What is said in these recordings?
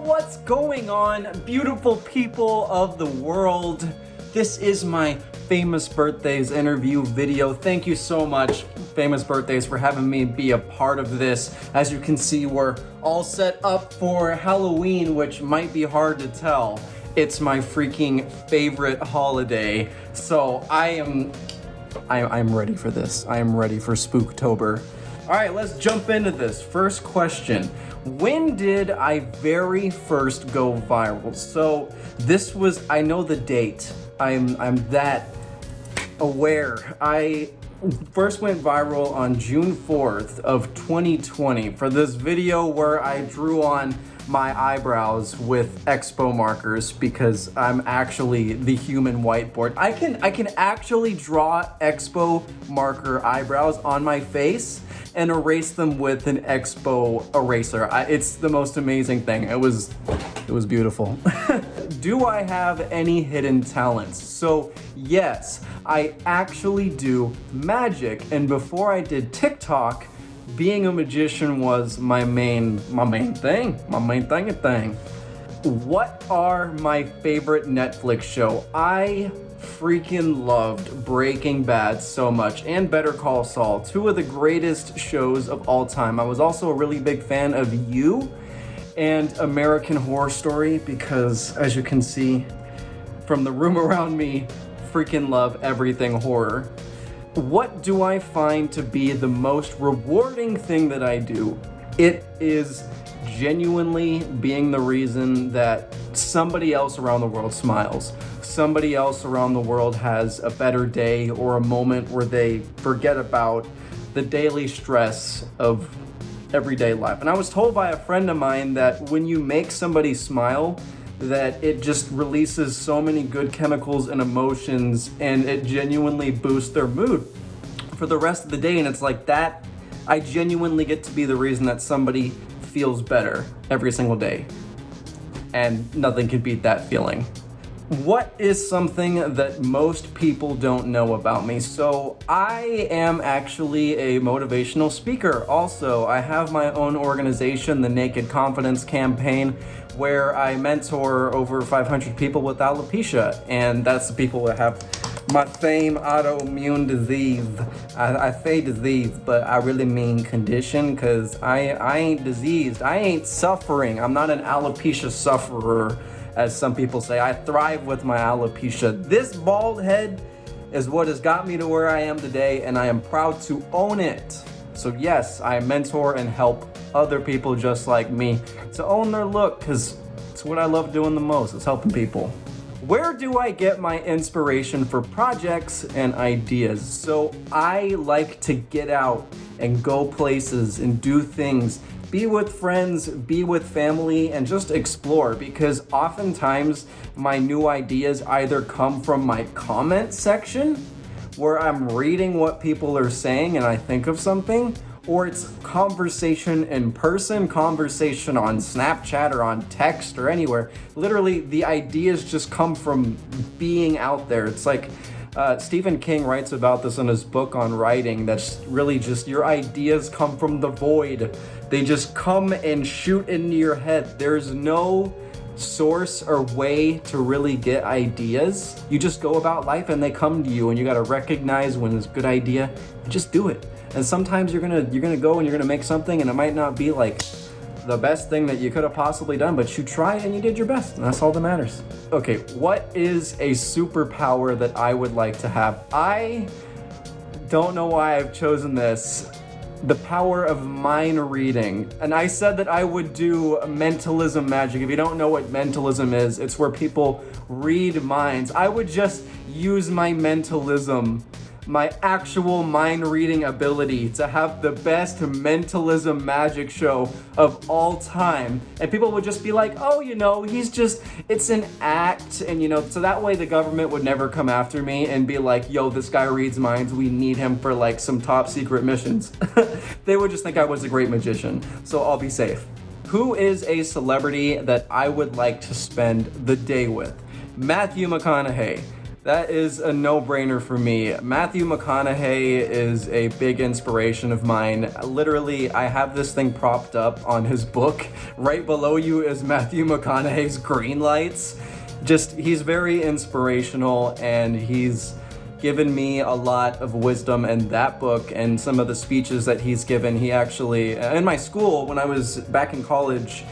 What's going on, beautiful people of the world? This is my Famous Birthdays interview video. Thank you so much, Famous Birthdays, for having me be a part of this. As you can see, we're all set up for Halloween, which might be hard to tell. It's my freaking favorite holiday. So I'm ready for this. I am ready for Spooktober. All right, let's jump into this. First question. When did I very first go viral? So this was, I know the date. I'm that aware. I first went viral on June 4th of 2020 for this video where I drew on my eyebrows with Expo markers because I'm actually the human whiteboard. I can actually draw Expo marker eyebrows on my face and erase them with an Expo eraser. It's the most amazing thing. It was beautiful. Do I have any hidden talents? So yes, I actually do magic. And before I did TikTok, being a magician was my main thing. What are my favorite Netflix show? I freaking loved Breaking Bad so much, and Better Call Saul, two of the greatest shows of all time. I was also a really big fan of You and American Horror Story because, as you can see from the room around me, freaking love everything horror. What do I find to be the most rewarding thing that I do? It is genuinely being the reason that somebody else around the world smiles. Somebody else around the world has a better day or a moment where they forget about the daily stress of everyday life. And I was told by a friend of mine that when you make somebody smile, that it just releases so many good chemicals and emotions, and it genuinely boosts their mood for the rest of the day. And it's like that, I genuinely get to be the reason that somebody feels better every single day. And nothing can beat that feeling. What is something that most people don't know about me? So I am actually a motivational speaker. Also, I have my own organization, the Naked Confidence Campaign, where I mentor over 500 people with alopecia. And that's the people that have my same autoimmune disease. I say disease, but I really mean condition, because I ain't diseased. I ain't suffering. I'm not an alopecia sufferer, as some people say. I thrive with my alopecia. This bald head is what has got me to where I am today, and I am proud to own it. So yes, I mentor and help other people just like me to own their look, because it's what I love doing the most, is helping people. Where do I get my inspiration for projects and ideas? So I like to get out and go places and do things, be with friends, be with family, and just explore, because oftentimes my new ideas either come from my comment section where I'm reading what people are saying and I think of something, or it's conversation in person, conversation on Snapchat or on text or anywhere. Literally, the ideas just come from being out there. It's like Stephen King writes about this in his book on writing. That's really just your ideas come from the void. They just come and shoot into your head. There's no source or way to really get ideas. You just go about life and they come to you, and you got to recognize when it's a good idea and just do it. And sometimes you're gonna go and you're gonna make something, and it might not be like the best thing that you could have possibly done, but you tried and you did your best, and that's all that matters. Okay, what is a superpower that I would like to have? I don't know why I've chosen this. The power of mind reading. And I said that I would do mentalism magic. If you don't know what mentalism is, it's where people read minds. I would just use my mentalism, my actual mind reading ability, to have the best mentalism magic show of all time. And people would just be like, oh, it's an act. And so that way the government would never come after me and be like, yo, this guy reads minds. We need him for like some top secret missions. They would just think I was a great magician. So I'll be safe. Who is a celebrity that I would like to spend the day with? Matthew McConaughey. That is a no-brainer for me. Matthew McConaughey is a big inspiration of mine. Literally, I have this thing propped up on his book. Right below you is Matthew McConaughey's Green Lights. He's very inspirational, and he's given me a lot of wisdom in that book and some of the speeches that he's given. He actually, in my school, when I was back in college,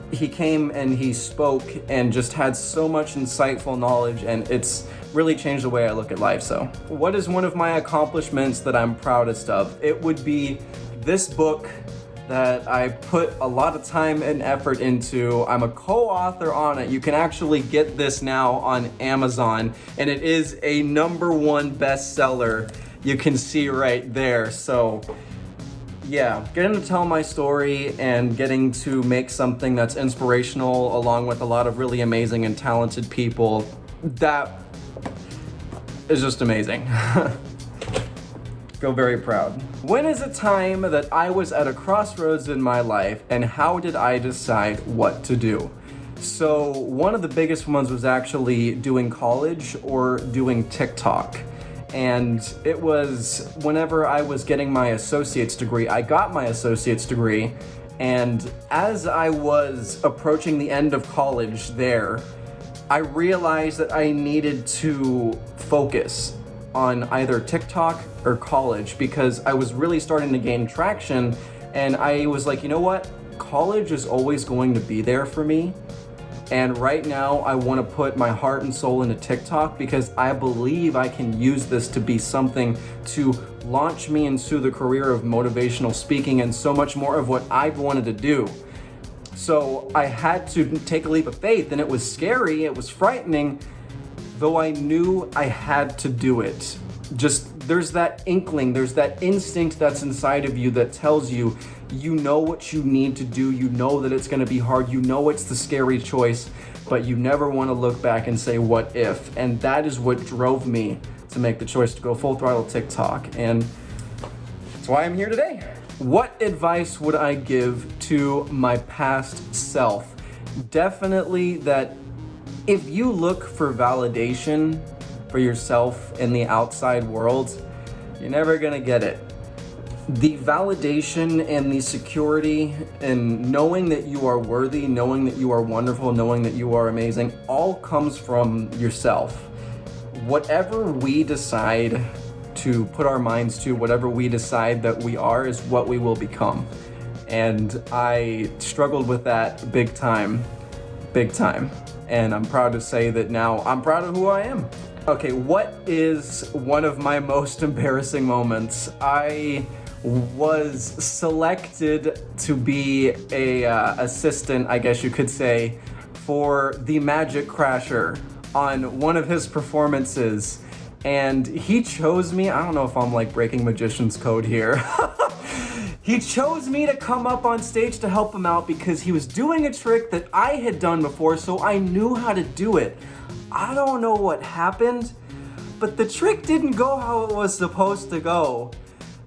he came and he spoke and just had so much insightful knowledge, and it's really changed the way I look at life. So, what is one of my accomplishments that I'm proudest of? It would be this book that I put a lot of time and effort into. I'm a co-author on it. You can actually get this now on Amazon, and it is a #1 bestseller. You can see right there. So yeah, getting to tell my story and getting to make something that's inspirational along with a lot of really amazing and talented people, that is just amazing. Feel very proud. When is a time that I was at a crossroads in my life, and how did I decide what to do? So one of the biggest ones was actually doing college or doing TikTok. And it was whenever I was getting my associate's degree. I got my associate's degree, and as I was approaching the end of college there, I realized that I needed to focus on either TikTok or college because I was really starting to gain traction, and I was like, you know what? College is always going to be there for me. And right now, I want to put my heart and soul into TikTok because I believe I can use this to be something to launch me into the career of motivational speaking and so much more of what I've wanted to do. So I had to take a leap of faith, and it was scary, it was frightening, though I knew I had to do it. There's that inkling, there's that instinct that's inside of you that tells you, you know what you need to do, you know that it's gonna be hard, you know it's the scary choice, but you never wanna look back and say, what if? And that is what drove me to make the choice to go full throttle TikTok, and that's why I'm here today. What advice would I give to my past self? Definitely that if you look for validation for yourself in the outside world, you're never gonna get it. The validation and the security and knowing that you are worthy, knowing that you are wonderful, knowing that you are amazing, all comes from yourself. Whatever we decide to put our minds to, whatever we decide that we are, is what we will become. And I struggled with that big time. And I'm proud to say that now I'm proud of who I am. Okay, what is one of my most embarrassing moments? I was selected to be a assistant, I guess you could say, for the Magic Crasher on one of his performances. And he chose me. I don't know if I'm like breaking magician's code here. He chose me to come up on stage to help him out because he was doing a trick that I had done before, so I knew how to do it. I don't know what happened, but the trick didn't go how it was supposed to go.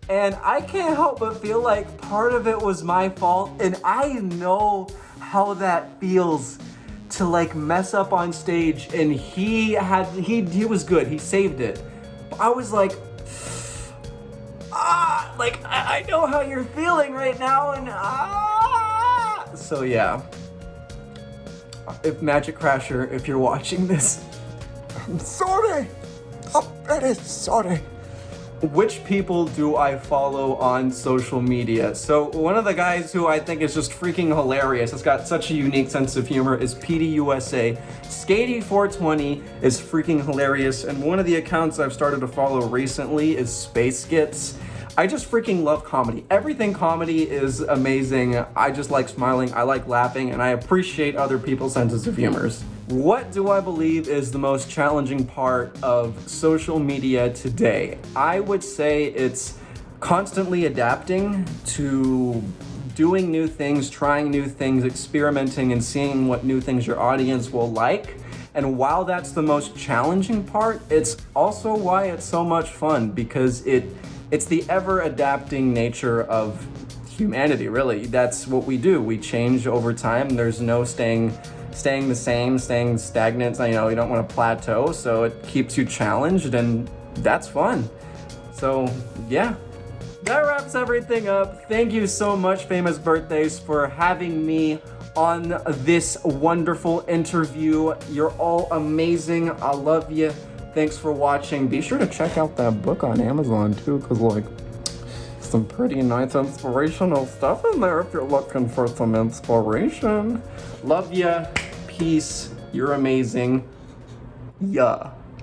And I can't help but feel like part of it was my fault, and I know how that feels to like mess up on stage, and he was good, he saved it. But I was like, I know how you're feeling right now, and so yeah. If Magic Crasher, if you're watching this, I'm sorry. I'm very sorry. Which people do I follow on social media? So one of the guys who I think is just freaking hilarious, has got such a unique sense of humor, is PDUSA. Skatey420 is freaking hilarious, and one of the accounts I've started to follow recently is Space Skits. I just freaking love comedy. Everything comedy is amazing. I just like smiling, I like laughing, and I appreciate other people's senses of humors. What do I believe is the most challenging part of social media today? I would say it's constantly adapting to doing new things, trying new things, experimenting, and seeing what new things your audience will like. And while that's the most challenging part, it's also why it's so much fun, because it's the ever-adapting nature of humanity, really. That's what we do. We change over time. There's no staying staying the same, staying stagnant. You know, you don't want to plateau, so it keeps you challenged, and that's fun. So yeah, that wraps everything up. Thank you so much, Famous Birthdays, for having me on this wonderful interview. You're all amazing. I love you. Thanks for watching. Be sure to check out that book on Amazon too, because like some pretty nice inspirational stuff in there if you're looking for some inspiration. Love ya. Peace. You're amazing. Yeah.